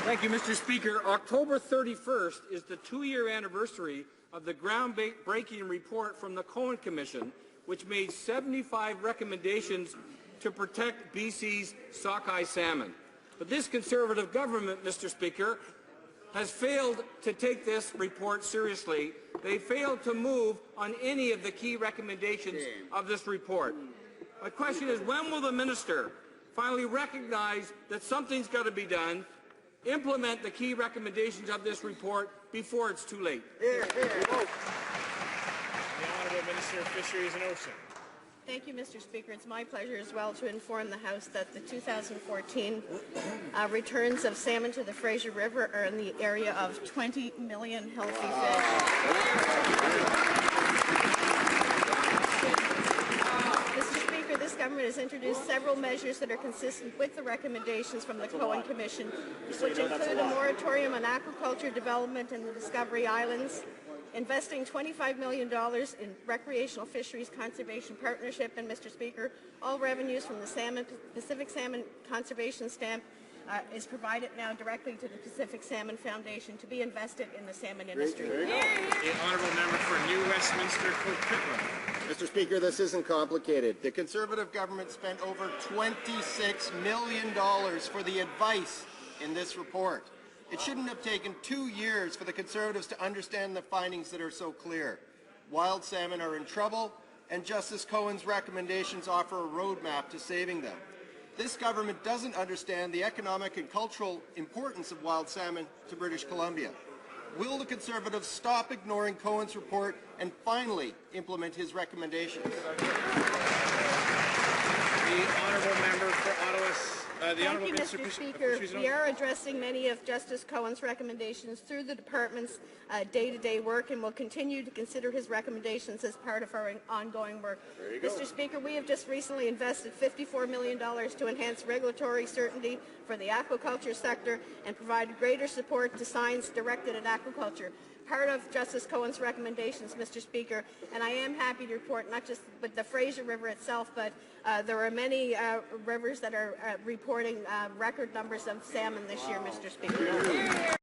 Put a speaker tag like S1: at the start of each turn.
S1: Thank you, Mr. Speaker. October 31st is the 2-year anniversary of the groundbreaking report from the Cohen Commission, which made 75 recommendations to protect BC's sockeye salmon. But this Conservative government, Mr. Speaker, has failed to take this report seriously. They failed to move on any of the key recommendations of this report. My question is, when will the minister finally recognize that something's got to be done, implement the key recommendations of this report before it's too late?
S2: The Honourable Minister of Fisheries and Ocean.
S3: Thank you, Mr. Speaker. It's my pleasure as well to inform the House that the 2014 returns of salmon to the Fraser River are in the area of 20 million healthy fish. Mr. Speaker, this government has introduced several measures that are consistent with the recommendations from the Cohen Commission, which include a moratorium on aquaculture development in the Discovery Islands, investing $25 million in recreational fisheries conservation partnership, and Mr. Speaker, all revenues from the Pacific Salmon Conservation Stamp is provided now directly to the Pacific Salmon Foundation to be invested in the salmon industry.
S2: The Honourable Member for New Westminster, Coquitlam.
S4: Mr. Speaker, this isn't complicated. The Conservative government spent over $26 million for the advice in this report. It shouldn't have taken 2 years for the Conservatives to understand the findings that are so clear. Wild salmon are in trouble, and Justice Cohen's recommendations offer a roadmap to saving them. This government doesn't understand the economic and cultural importance of wild salmon to British Columbia. Will the Conservatives stop ignoring Cohen's report and finally implement his recommendations?
S2: The Honourable Member for Ottawa.
S3: Thank you, Mr. Speaker. We are addressing many of Justice Cohen's recommendations through the department's day-to-day work, and will continue to consider his recommendations as part of our ongoing work. Mr. Speaker, we have just recently invested $54 million to enhance regulatory certainty for the aquaculture sector and provide greater support to science directed at aquaculture. Part of Justice Cohen's recommendations, Mr. Speaker, and I am happy to report not just with the Fraser River itself, but there are many rivers that are reporting record numbers of salmon this year, Mr. Speaker.